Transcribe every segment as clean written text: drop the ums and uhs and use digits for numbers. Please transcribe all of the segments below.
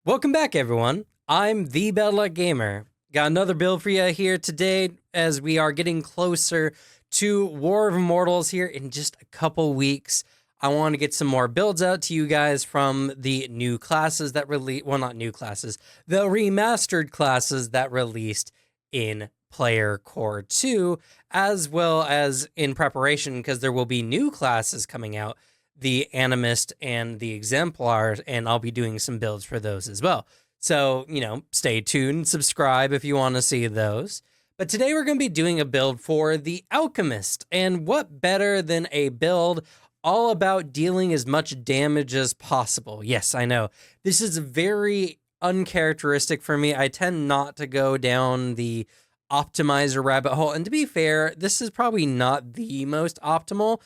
Welcome back, everyone. I'm the Bad Luck Gamer. Got another build for you here today as we are getting closer to War of Immortals here in just a couple weeks. I want to get some more builds out to you guys from the new classes that not new classes, the remastered classes that released in Player Core 2, as well as in preparation because there will be new classes coming out, the Animist and the Exemplars, and I'll be doing some builds for those as well. So, stay tuned, subscribe if you want to see those. But today we're going to be doing a build for the Alchemist, and what better than a build all about dealing as much damage as possible. Yes, I know. This is very uncharacteristic for me. I tend not to go down the optimizer rabbit hole, and to be fair, this is probably not the most optimal,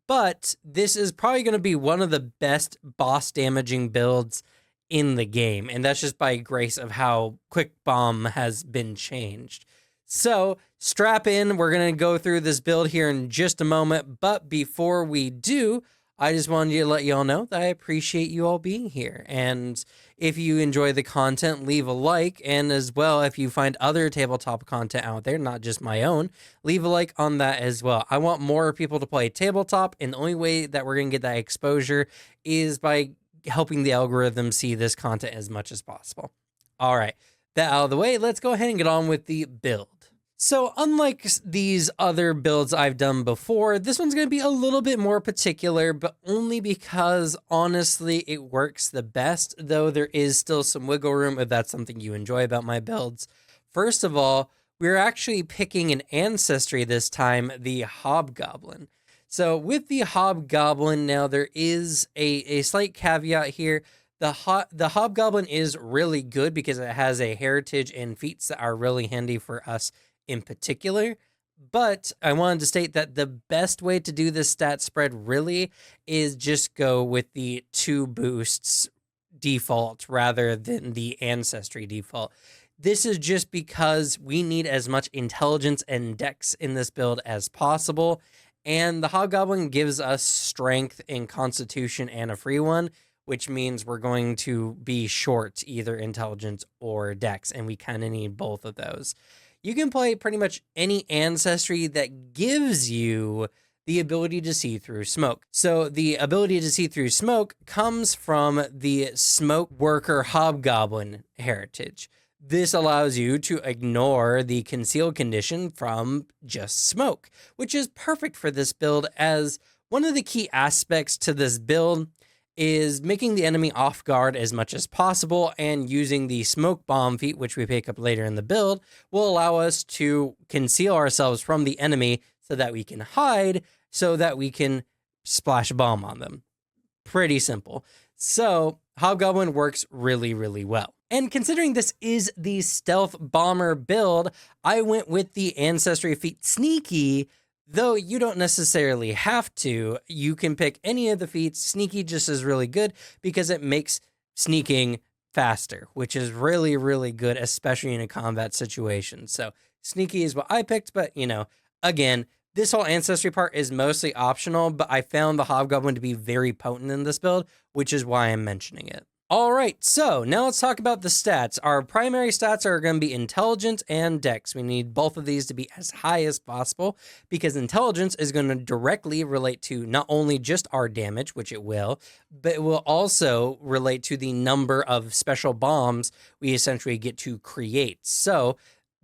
but this is probably going to be one of the best boss damaging builds in the game, and that's just by grace of how Quick Bomb has been changed. So strap in, we're going to go through this build here in just a moment, but before we do, I just wanted to let you all know that I appreciate you all being here, and if you enjoy the content, leave a like, and as well, if you find other tabletop content out there, not just my own, leave a like on that as well. I want more people to play tabletop, and the only way that we're going to get that exposure is by helping the algorithm see this content as much as possible. All right, that out of the way, let's go ahead and get on with the build. So unlike these other builds I've done before, this one's going to be a little bit more particular, but only because honestly it works the best, though there is still some wiggle room if that's something you enjoy about my builds. First of all, we're actually picking an ancestry this time, the Hobgoblin. So with the Hobgoblin, now there is a slight caveat here. The Hobgoblin is really good because it has a heritage and feats that are really handy for us in particular, but I wanted to state that the best way to do this stat spread really is just go with the 2 boosts default rather than the ancestry default. This is just because we need as much intelligence and dex in this build as possible, and the Hobgoblin gives us strength and constitution and a free one, which means we're going to be short either intelligence or dex, and we kind of need both of those. You can play pretty much any ancestry that gives you the ability to see through smoke. So the ability to see through smoke comes from the Smoke Worker Hobgoblin heritage. This allows you to ignore the conceal condition from just smoke, which is perfect for this build, as one of the key aspects to this build is making the enemy off guard as much as possible, and using the smoke bomb feat, which we pick up later in the build, will allow us to conceal ourselves from the enemy so that we can hide, so that we can splash a bomb on them. Pretty simple. So Hobgoblin works really, really well. And considering this is the stealth bomber build, I went with the ancestry feat Sneaky. Though you don't necessarily have to, you can pick any of the feats. Sneaky just is really good because it makes sneaking faster, which is really, really good, especially in a combat situation. So Sneaky is what I picked, but again, this whole ancestry part is mostly optional, but I found the Hobgoblin to be very potent in this build, which is why I'm mentioning it. All right, so now let's talk about the stats. Our primary stats are going to be intelligence and dex. We need both of these to be as high as possible because intelligence is going to directly relate to not only just our damage, which it will, but it will also relate to the number of special bombs we essentially get to create. So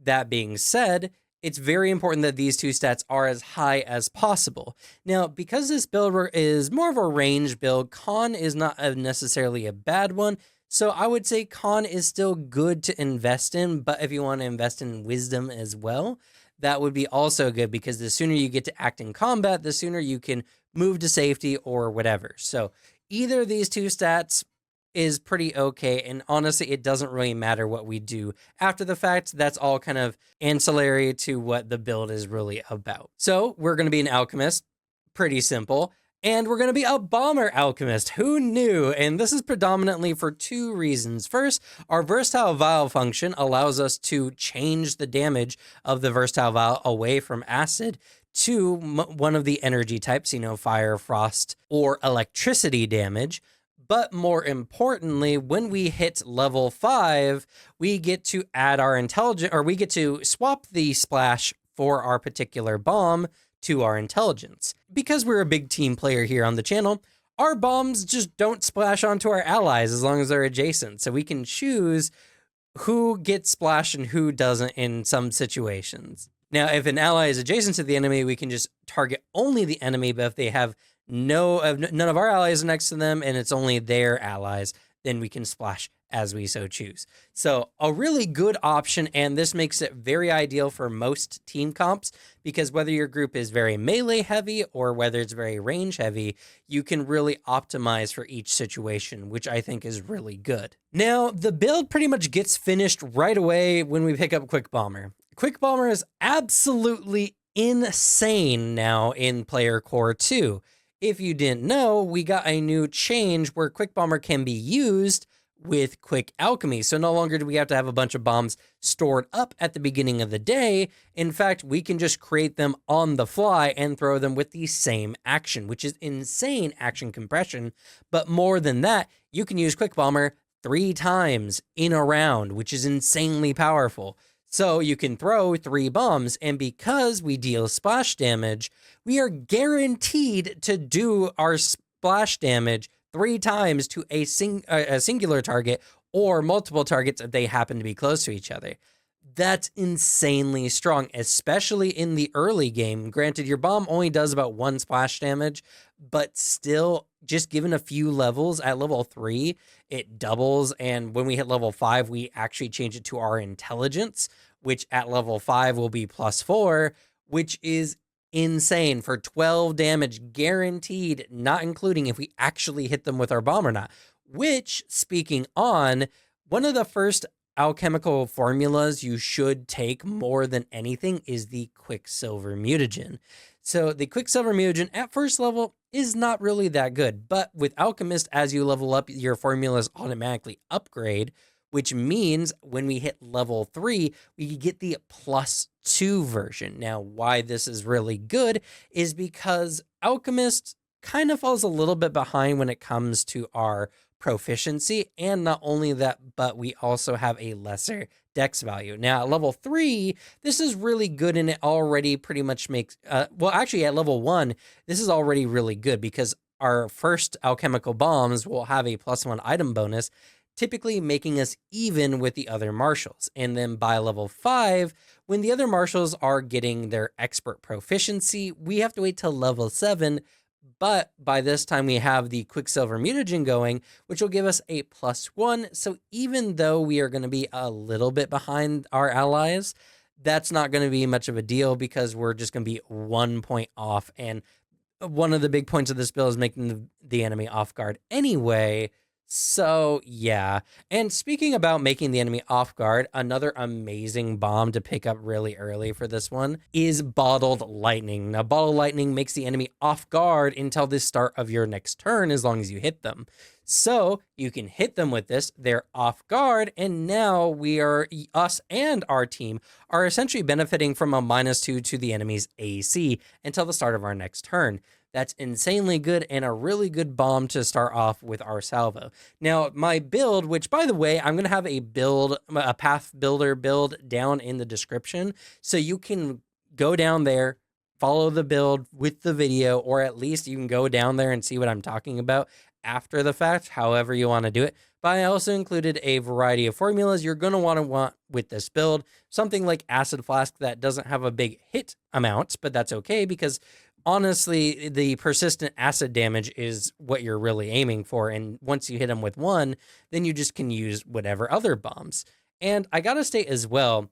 that being said, it's very important that these 2 stats are as high as possible. Now, because this build is more of a range build, Con is not necessarily a bad one, so I would say Con is still good to invest in, but if you want to invest in Wisdom as well, that would be also good, because the sooner you get to act in combat, the sooner you can move to safety or whatever. So either of these 2 stats is pretty okay, and honestly, it doesn't really matter what we do after the fact. That's all kind of ancillary to what the build is really about. So we're going to be an alchemist, pretty simple, and we're going to be a bomber alchemist. Who knew? And this is predominantly for 2 reasons. First, our versatile vial function allows us to change the damage of the versatile vial away from acid to one of the energy types, fire, frost, or electricity damage. But more importantly, when we hit level 5, we get to add our intelligence, or we get to swap the splash for our particular bomb to our intelligence. Because we're a big team player here on the channel, our bombs just don't splash onto our allies as long as they're adjacent. So we can choose who gets splashed and who doesn't in some situations. Now, if an ally is adjacent to the enemy, we can just target only the enemy, but if they have none of our allies next to them and it's only their allies, then we can splash as we so choose. So a really good option, and this makes it very ideal for most team comps, because whether your group is very melee heavy or whether it's very range heavy, you can really optimize for each situation, which I think is really good. Now, the build pretty much gets finished right away when we pick up Quick Bomber. Quick Bomber is absolutely insane now in Player Core 2. If you didn't know, we got a new change where Quick Bomber can be used with Quick Alchemy. So no longer do we have to have a bunch of bombs stored up at the beginning of the day. In fact, we can just create them on the fly and throw them with the same action, which is insane action compression. But more than that, you can use Quick Bomber 3 times in a round, which is insanely powerful. So you can throw 3 bombs, and because we deal splash damage, we are guaranteed to do our splash damage 3 times to a singular target or multiple targets if they happen to be close to each other. That's insanely strong, especially in the early game. Granted, your bomb only does about 1 splash damage, but still, just given a few levels, at level 3, it doubles. And when we hit level 5, we actually change it to our intelligence, which at level 5 will be +4, which is insane for 12 damage guaranteed, not including if we actually hit them with our bomb or not. Which, speaking on, one of the first alchemical formulas you should take more than anything is the Quicksilver mutagen. So the Quicksilver mutagen at first level is not really that good, but with Alchemist, as you level up, your formulas automatically upgrade, which means when we hit level 3, we get the +2 version. Now, why this is really good is because Alchemist kind of falls a little bit behind when it comes to our proficiency, and not only that, but we also have a lesser dex value. Now, at level 3, this is really good, and it already pretty much makes, well, actually, at level 1, this is already really good because our first alchemical bombs will have a +1 item bonus, typically making us even with the other marshals. And then by level 5, when the other marshals are getting their expert proficiency, we have to wait till level 7. But by this time, we have the Quicksilver mutagen going, which will give us a +1. So even though we are going to be a little bit behind our allies, that's not going to be much of a deal because we're just going to be 1 point off. And one of the big points of this build is making the enemy off guard anyway. So yeah, and speaking about making the enemy off guard, another amazing bomb to pick up really early for this one is Bottled Lightning. Now, Bottled Lightning makes the enemy off guard until the start of your next turn, as long as you hit them. So you can hit them with this, they're off guard, and now us and our team are essentially benefiting from a -2 to the enemy's AC until the start of our next turn. That's insanely good and a really good bomb to start off with our salvo. Now, my build, which by the way, I'm going to have a path builder build down in the description. So you can go down there, follow the build with the video, or at least you can go down there and see what I'm talking about after the fact, however you want to do it. But I also included a variety of formulas you're going to want with this build. Something like Acid Flask that doesn't have a big hit amount, but that's okay because honestly, the persistent acid damage is what you're really aiming for. And once you hit them with 1, then you just can use whatever other bombs. And I gotta state as well,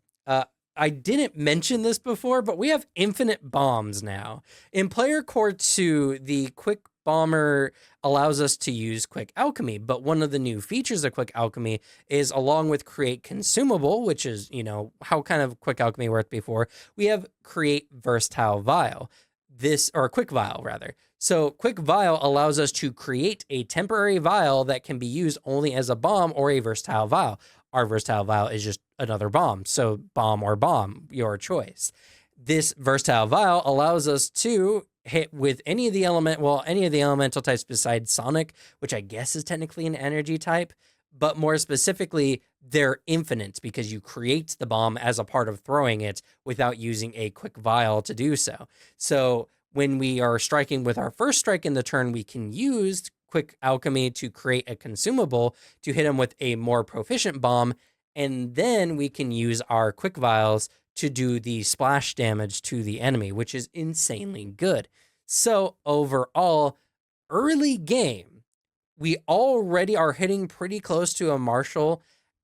I didn't mention this before, but we have infinite bombs now. In Player Core 2, the Quick Bomber allows us to use Quick Alchemy, but one of the new features of Quick Alchemy is, along with Create Consumable, which is, how kind of Quick Alchemy worked before, we have Create Versatile Vial. Or Quick Vial, rather. So Quick Vial allows us to create a temporary vial that can be used only as a bomb or a versatile vial. Our versatile vial is just another bomb. So bomb or bomb, your choice. This versatile vial allows us to hit with any of the elemental types besides Sonic, which I guess is technically an energy type, but more specifically, they're infinite because you create the bomb as a part of throwing it without using a quick vial to do so. So when we are striking with our first strike in the turn, we can use quick alchemy to create a consumable to hit them with a more proficient bomb, and then we can use our quick vials to do the splash damage to the enemy, which is insanely good. So overall, early game, we already are hitting pretty close to a martial,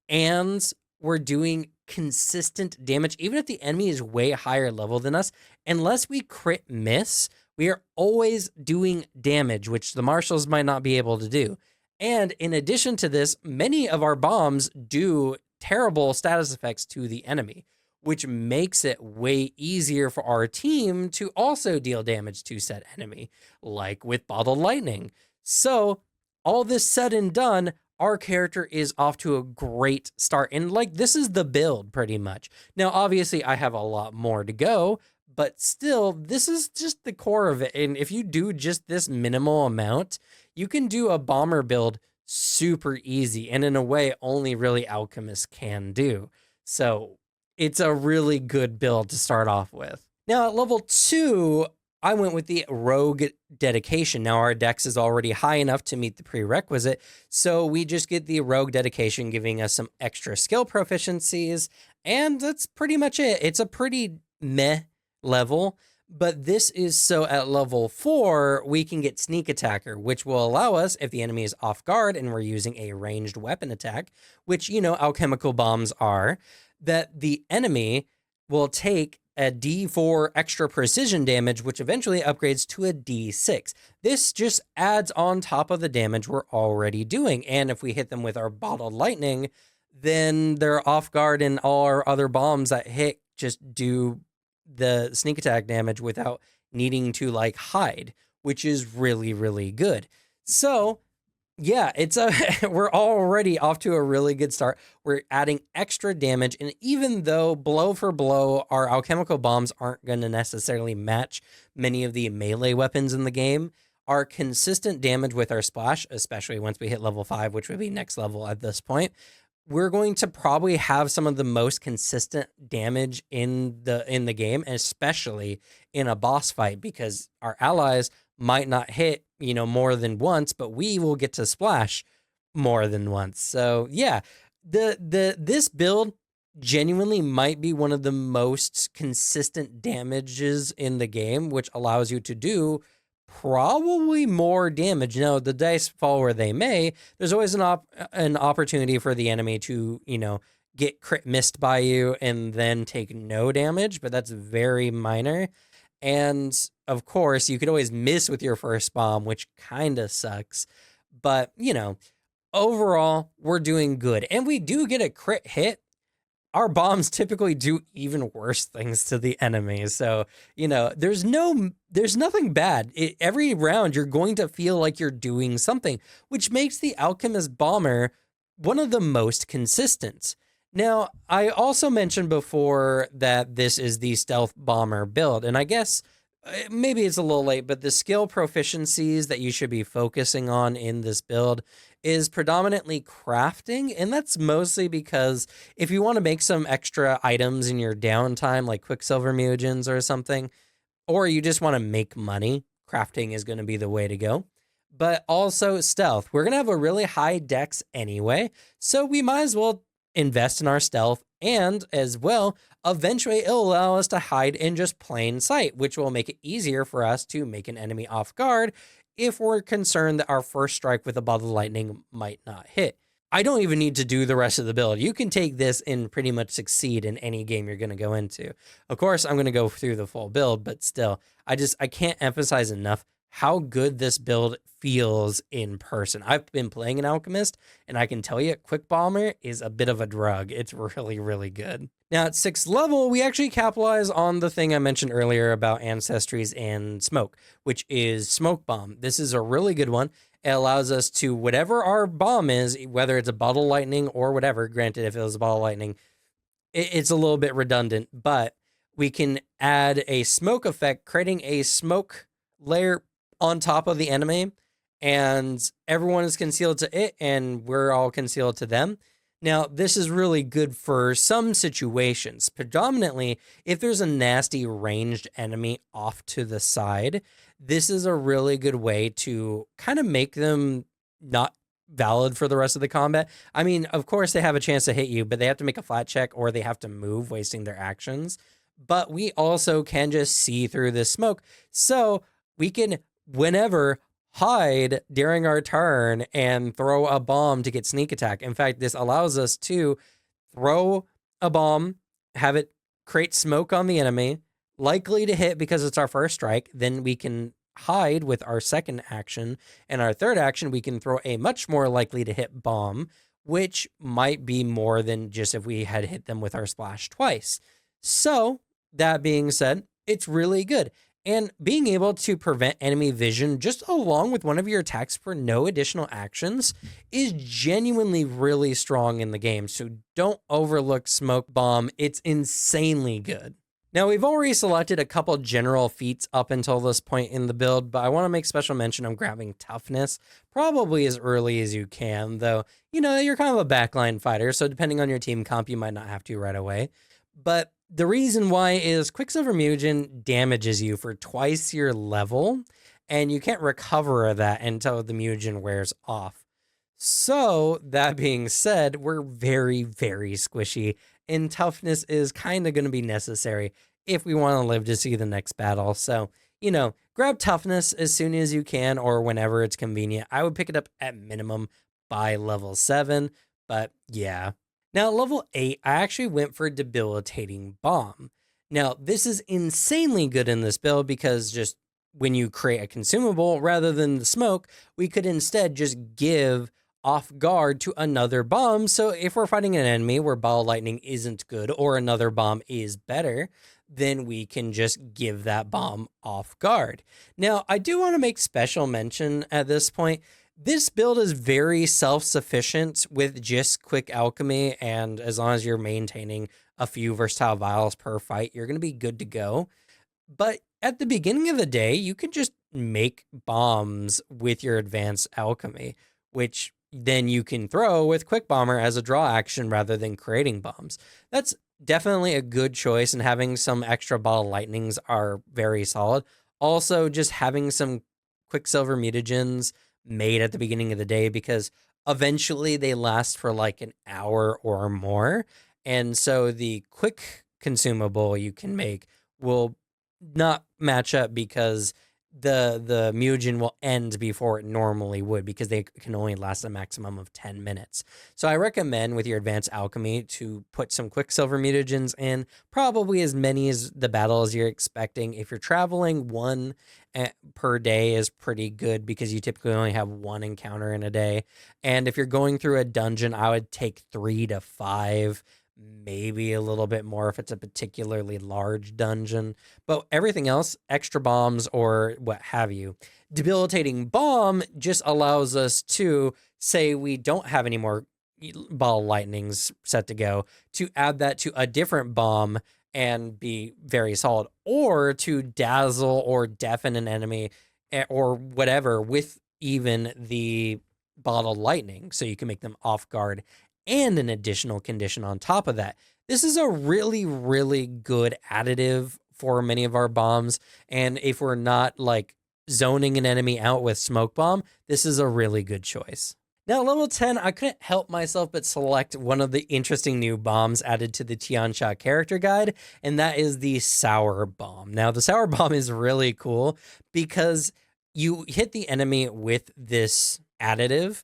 and we're doing consistent damage, even if the enemy is way higher level than us. Unless we crit miss, we are always doing damage, which the marshals might not be able to do. And in addition to this, many of our bombs do terrible status effects to the enemy, which makes it way easier for our team to also deal damage to said enemy, like with bottled lightning. So all this said and done, our character is off to a great start. And like, this is the build pretty much. Now, obviously I have a lot more to go, but still, this is just the core of it. And if you do just this minimal amount, you can do a bomber build super easy. And in a way, only really Alchemists can do. So it's a really good build to start off with. Now at level 2, I went with the Rogue Dedication. Now our dex is already high enough to meet the prerequisite, so we just get the Rogue Dedication, giving us some extra skill proficiencies, and that's pretty much it. It's a pretty meh level, but this is so at level 4, we can get Sneak Attacker, which will allow us, if the enemy is off guard and we're using a ranged weapon attack, which, you know, alchemical bombs are, that the enemy will take a D4 extra precision damage, which eventually upgrades to a D6. This just adds on top of the damage we're already doing. And if we hit them with our bottled lightning, then they're off guard and all our other bombs that hit just do the sneak attack damage without needing to like hide, which is really, really good. So yeah, we're already off to a really good start. We're adding extra damage, and even though blow for blow, our alchemical bombs aren't going to necessarily match many of the melee weapons in the game, our consistent damage with our splash, especially once we hit level 5, which would be next level at this point, we're going to probably have some of the most consistent damage in the game, especially in a boss fight, because our allies might not hit, you know, more than once, but we will get to splash more than once. So yeah, this build genuinely might be one of the most consistent damages in the game, which allows you to do probably more damage. Now, the dice fall where they may. There's always an opportunity for the enemy to, you know, get crit missed by you and then take no damage, but that's very minor. And of course, you could always miss with your first bomb, which kind of sucks. But, you know, overall, we're doing good. And we do get a crit hit. Our bombs typically do even worse things to the enemy. So, you know, there's nothing bad. Every round, you're going to feel like you're doing something, which makes the Alchemist Bomber one of the most consistent. Now, I also mentioned before that this is the stealth bomber build, and I guess maybe it's a little late, but the skill proficiencies that you should be focusing on in this build is predominantly crafting, and that's mostly because if you want to make some extra items in your downtime, like Quicksilver mutagens or something, or you just want to make money, crafting is going to be the way to go. But also stealth. We're going to have a really high dex anyway, so we might as well invest in our stealth, and as well, eventually it'll allow us to hide in just plain sight, which will make it easier for us to make an enemy off guard if we're concerned that our first strike with a bottle of lightning might not hit. I don't even need to do the rest of the build. You can take this and pretty much succeed in any game you're going to go into. Of course, I'm going to go through the full build, but still, I can't emphasize enough how good this build feels in person. I've been playing an Alchemist, and I can tell you, Quick Bomber is a bit of a drug. It's really, really good. Now, at 6th level, we actually capitalize on the thing I mentioned earlier about ancestries and smoke, which is Smoke Bomb. This is a really good one. It allows us to, whatever our bomb is, whether it's a bottle lightning or whatever, granted, if it was a bottle lightning, it's a little bit redundant, but we can add a smoke effect, creating a smoke layer on top of the enemy, and everyone is concealed to it, and we're all concealed to them. Now, this is really good for some situations. Predominantly, if there's a nasty ranged enemy off to the side, this is a really good way to kind of make them not valid for the rest of the combat. I mean, of course, they have a chance to hit you, but they have to make a flat check or they have to move, wasting their actions. But we also can just see through this smoke. So we can, whenever, hide during our turn and throw a bomb to get sneak attack. In fact, this allows us to throw a bomb, have it create smoke on the enemy, likely to hit because it's our first strike. Then we can hide with our second action. And our third action, we can throw a much more likely to hit bomb, which might be more than just if we had hit them with our splash twice. So that being said, it's really good. And being able to prevent enemy vision just along with one of your attacks for no additional actions is genuinely really strong in the game. So don't overlook Smoke Bomb. It's insanely good. Now, we've already selected a couple general feats up until this point in the build, but I want to make special mention of grabbing Toughness, probably as early as you can, though, you know, you're kind of a backline fighter, so depending on your team comp, you might not have to right away. But the reason why is Quicksilver mutagen damages you for twice your level, and you can't recover that until the mutagen wears off. So, that being said, we're very, very squishy, and toughness is kind of going to be necessary if we want to live to see the next battle. So, you know, grab toughness as soon as you can or whenever it's convenient. I would pick it up at minimum by level 7, but yeah. Now, level 8, I actually went for Debilitating Bomb. Now, this is insanely good in this build because just when you create a consumable, rather than the smoke, we could instead just give off guard to another bomb. So if we're fighting an enemy where ball lightning isn't good or another bomb is better, then we can just give that bomb off guard. Now, I do want to make special mention at this point. This build is very self-sufficient with just quick alchemy, and as long as you're maintaining a few versatile vials per fight, you're going to be good to go. But at the beginning of the day, you can just make bombs with your advanced alchemy, which then you can throw with Quick Bomber as a draw action rather than creating bombs. That's definitely a good choice, and having some extra ball lightnings are very solid. Also, just having some Quicksilver mutagens made at the beginning of the day, because eventually they last for like an hour or more. And so the quick consumable you can make will not match up because the mutagen will end before it normally would, because they can only last a maximum of 10 minutes. So I recommend with your advanced alchemy to put some Quicksilver mutagens in, probably as many as the battle as you're expecting. If you're traveling, one per day is pretty good because you typically only have one encounter in a day. And if you're going through a dungeon, I would take 3 to 5, maybe a little bit more if it's a particularly large dungeon, but everything else, extra bombs or what have you. Debilitating Bomb just allows us to say we don't have any more ball lightnings set to go, to add that to a different bomb and be very solid, or to dazzle or deafen an enemy or whatever with even the bottled lightning, so you can make them off guard and an additional condition on top of that. This is a really, really good additive for many of our bombs. And if we're not like zoning an enemy out with Smoke Bomb, this is a really good choice. Now, level 10, I couldn't help myself but select one of the interesting new bombs added to the Tianxia character guide, and that is the Sour Bomb. Now, the Sour Bomb is really cool because you hit the enemy with this additive,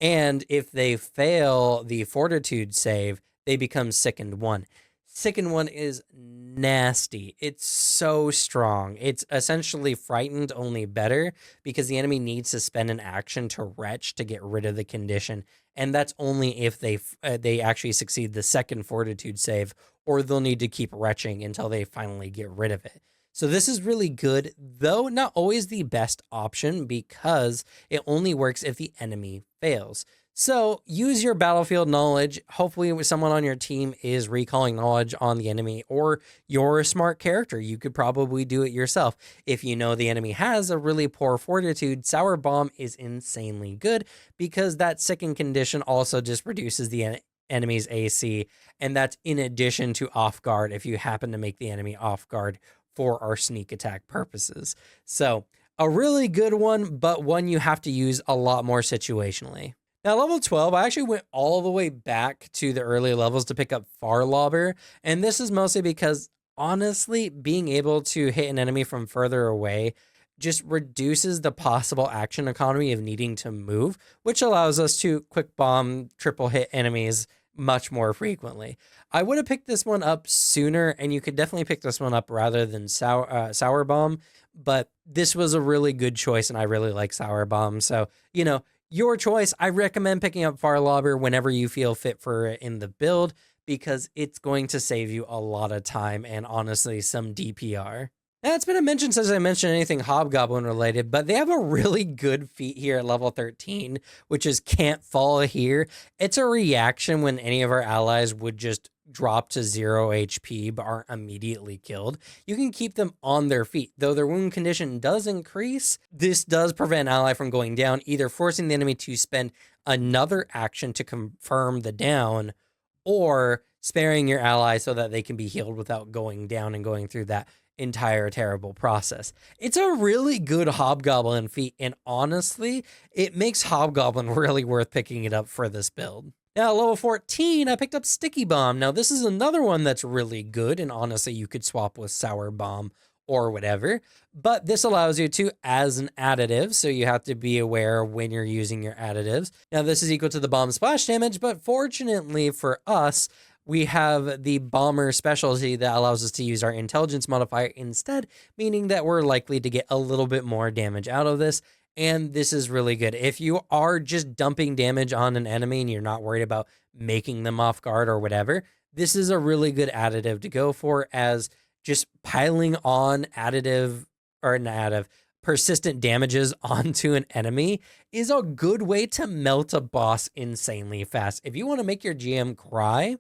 and if they fail the fortitude save, they become sickened 1. Sickened 1 is nasty. It's so strong. It's essentially frightened, only better, because the enemy needs to spend an action to retch to get rid of the condition. And that's only if they actually succeed the second fortitude save, or they'll need to keep retching until they finally get rid of it. So this is really good, though not always the best option, because it only works if the enemy fails. So use your battlefield knowledge. Hopefully someone on your team is recalling knowledge on the enemy, or you're a smart character. You could probably do it yourself. If you know the enemy has a really poor fortitude, Sour Bomb is insanely good because that second condition also just reduces the enemy's AC. And that's in addition to off guard if you happen to make the enemy off guard for our sneak attack purposes. So a really good one, but one you have to use a lot more situationally. Now, level 12, I actually went all the way back to the early levels to pick up Lobber, and this is mostly because, honestly, being able to hit an enemy from further away just reduces the possible action economy of needing to move, which allows us to quick bomb, triple hit enemies much more frequently. I would have picked this one up sooner, and you could definitely pick this one up rather than Sour Bomb, but this was a really good choice, and I really like Sour Bomb, so, your choice. I recommend picking up Lobber whenever you feel fit for it in the build because it's going to save you a lot of time and honestly some DPR. Now, it's been a mention since I mentioned anything Hobgoblin related, but they have a really good feat here at level 13, which is Cant Fall here. It's a reaction when any of our allies would just drop to 0 HP but aren't immediately killed. You can keep them on their feet. Though their wound condition does increase, this does prevent an ally from going down, either forcing the enemy to spend another action to confirm the down, or sparing your ally so that they can be healed without going down and going through that entire terrible process. It's a really good Hobgoblin feat, and honestly, it makes Hobgoblin really worth picking it up for this build. Now, level 14, I picked up Sticky Bomb. Now, this is another one that's really good, and honestly, you could swap with Sour Bomb or whatever, but this allows you to as an additive, so you have to be aware when you're using your additives. Now, this is equal to the bomb splash damage, but fortunately for us, we have the bomber specialty that allows us to use our intelligence modifier instead, meaning that we're likely to get a little bit more damage out of this. And this is really good. If you are just dumping damage on an enemy and you're not worried about making them off guard or whatever, this is a really good additive to go for, as just piling on persistent damages onto an enemy is a good way to melt a boss insanely fast. If you want to make your GM cry,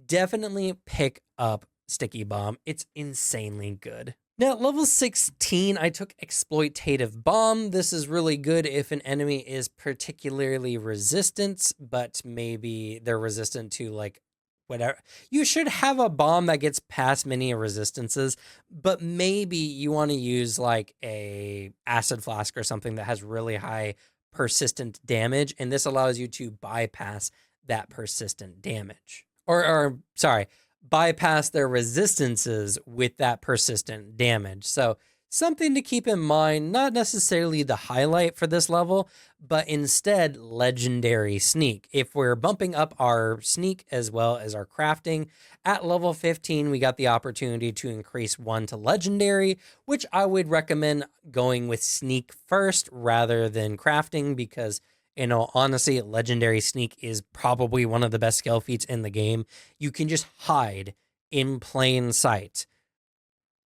definitely pick up Sticky Bomb. It's insanely good. Now, at level 16, I took Exploitative Bomb. This is really good if an enemy is particularly resistant, but maybe they're resistant to like whatever. You should have a bomb that gets past many resistances, but maybe you want to use like a acid flask or something that has really high persistent damage, and this allows you to bypass that persistent damage. Or sorry, bypass their resistances with that persistent damage. So something to keep in mind, not necessarily the highlight for this level, but instead legendary sneak. If we're bumping up our sneak as well as our crafting, at level 15, we got the opportunity to increase 1 to legendary, which I would recommend going with sneak first rather than crafting, because in all honesty, legendary sneak is probably one of the best skill feats in the game. You can just hide in plain sight.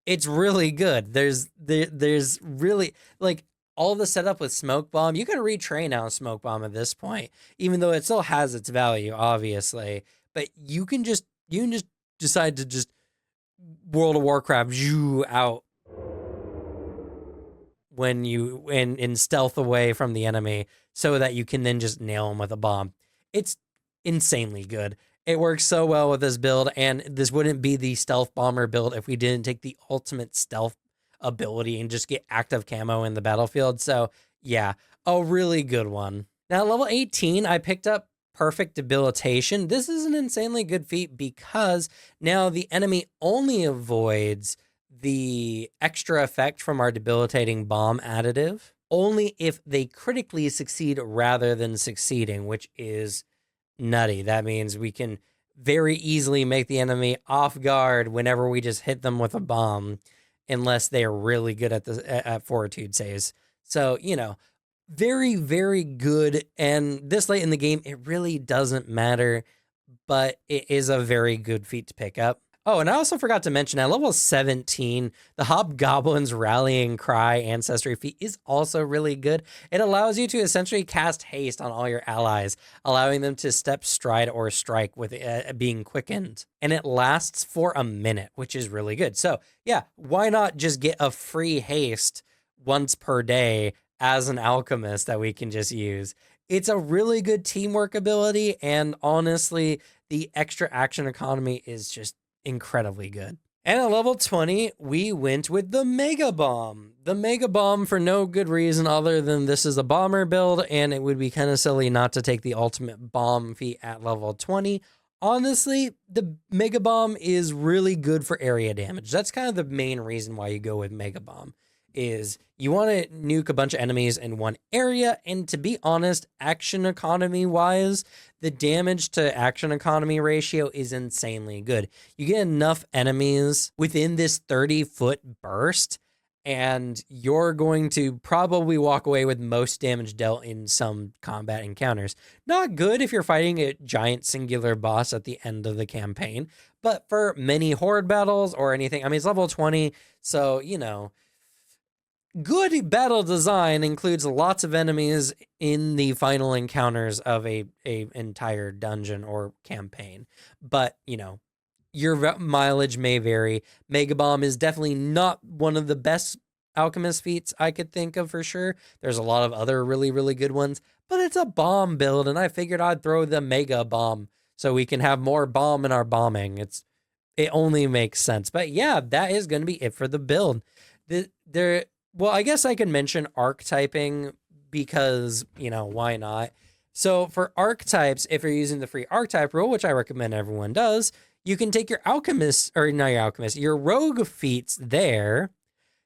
It's really good. There's really, like, all the setup with Smoke Bomb. You can retrain out Smoke Bomb at this point, even though it still has its value, obviously. But you can just decide to just World of Warcraft you out when you in stealth away from the enemy, so that you can then just nail them with a bomb. It's insanely good. It works so well with this build, and this wouldn't be the stealth bomber build if we didn't take the ultimate stealth ability and just get active camo in the battlefield. So yeah, a really good one. Now, level 18, I picked up Perfect Debilitation. This is an insanely good feat because now the enemy only avoids the extra effect from our Debilitating Bomb additive only if they critically succeed rather than succeeding, which is nutty. That means we can very easily make the enemy off guard whenever we just hit them with a bomb, unless they are really good at fortitude saves. So, very, very good. And this late in the game, it really doesn't matter, but it is a very good feat to pick up. Oh, and I also forgot to mention at level 17, the Hobgoblin's Rallying Cry Ancestry feat is also really good. It allows you to essentially cast haste on all your allies, allowing them to step, stride, or strike with being quickened. And it lasts for a minute, which is really good. So, yeah, why not just get a free haste once per day as an alchemist that we can just use? It's a really good teamwork ability, and honestly, the extra action economy is just incredibly good. And at level 20, we went with the Mega Bomb. The Mega Bomb for no good reason other than this is a bomber build, and it would be kind of silly not to take the ultimate bomb feat at level 20. Honestly, the Mega Bomb is really good for area damage. That's kind of the main reason why you go with Mega Bomb, is you want to nuke a bunch of enemies in one area, and to be honest, action economy wise, the damage to action economy ratio is insanely good. You get enough enemies within this 30-foot burst, and you're going to probably walk away with most damage dealt in some combat encounters. Not good if you're fighting a giant singular boss at the end of the campaign, but for many horde battles or anything, I mean, it's level 20, so, you know, good battle design includes lots of enemies in the final encounters of a entire dungeon or campaign. But, you know, your mileage may vary. Mega Bomb is definitely not one of the best alchemist feats I could think of for sure. There's a lot of other really, really good ones, but it's a bomb build, and I figured I'd throw the Mega Bomb so we can have more bomb in our bombing. It only makes sense. But yeah, that is going to be it for the build. Well, I guess I can mention archetyping because, you know, why not? So for archetypes, if you're using the free archetype rule, which I recommend everyone does, you can take your alchemist, or not your alchemist, your rogue feats there,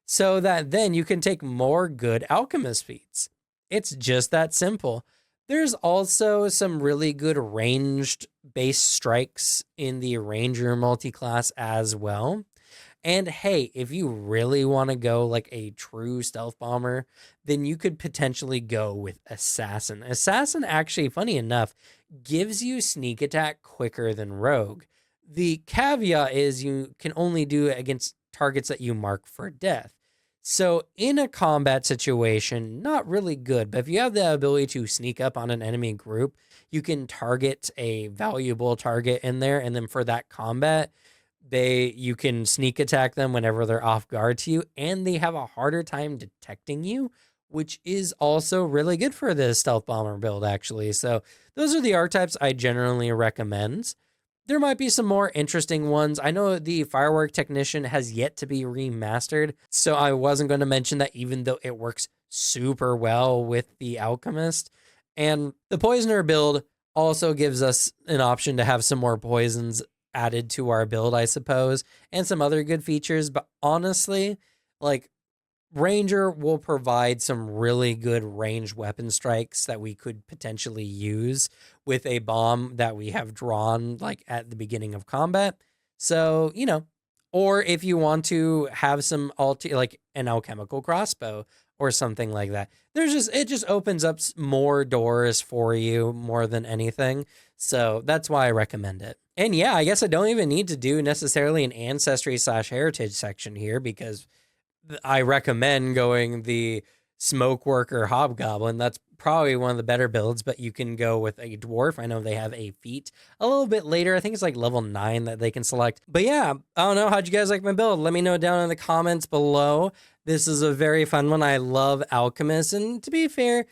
so that then you can take more good alchemist feats. It's just that simple. There's also some really good ranged base strikes in the ranger multi-class as well. And hey, if you really want to go like a true stealth bomber, then you could potentially go with Assassin. Assassin, actually, funny enough, gives you sneak attack quicker than Rogue. The caveat is you can only do it against targets that you mark for death. So in a combat situation, not really good, but if you have the ability to sneak up on an enemy group, you can target a valuable target in there, and then for that combat, you can sneak attack them whenever they're off guard to you, and they have a harder time detecting you, which is also really good for the stealth bomber build, actually. So those are the archetypes I generally recommend. There might be some more interesting ones. I know the Firework Technician has yet to be remastered, so I wasn't going to mention that, even though it works super well with the Alchemist. And the Poisoner build also gives us an option to have some more poisons added to our build, I suppose, and some other good features. But honestly, like, Ranger will provide some really good ranged weapon strikes that we could potentially use with a bomb that we have drawn like at the beginning of combat. So, you know, or if you want to have some like an alchemical crossbow or something like that. It just opens up more doors for you more than anything. So that's why I recommend it. And yeah, I guess I don't even need to do necessarily an ancestry/heritage section here, because I recommend going the Smoke Worker Hobgoblin. That's probably one of the better builds, but you can go with a dwarf. I know they have a feat a little bit later. I think it's like level 9 that they can select. But yeah, I don't know. How'd you guys like my build? Let me know down in the comments below. This is a very fun one. I love Alchemist. And to be fair,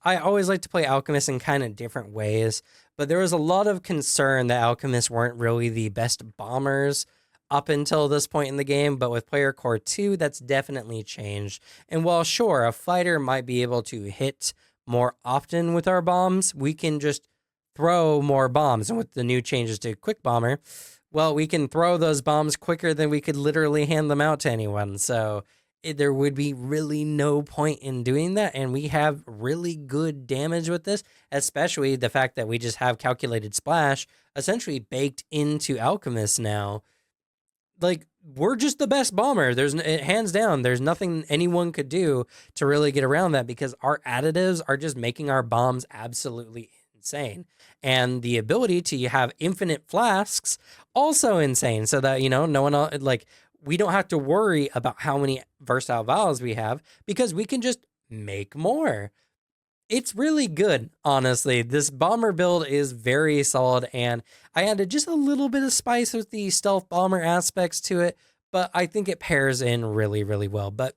I always like to play Alchemist in kind of different ways. But there was a lot of concern that Alchemists weren't really the best bombers up until this point in the game, but with Player Core 2, that's definitely changed. And while sure, a fighter might be able to hit more often with our bombs, we can just throw more bombs. And with the new changes to Quick Bomber, well, we can throw those bombs quicker than we could literally hand them out to anyone. So there would be really no point in doing that. And we have really good damage with this, especially the fact that we just have Calculated Splash essentially baked into Alchemist now. Like, we're just the best bomber. Hands down, there's nothing anyone could do to really get around that, because our additives are just making our bombs absolutely insane. And the ability to have infinite flasks, also insane. So that, no one else, like, we don't have to worry about how many versatile vials we have because we can just make more. It's really good, honestly. This bomber build is very solid, and I added just a little bit of spice with the stealth bomber aspects to it, but I think it pairs in really, really well. But,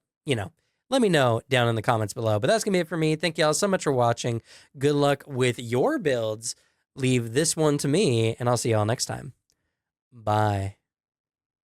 let me know down in the comments below. But that's going to be it for me. Thank y'all so much for watching. Good luck with your builds. Leave this one to me, and I'll see y'all next time. Bye.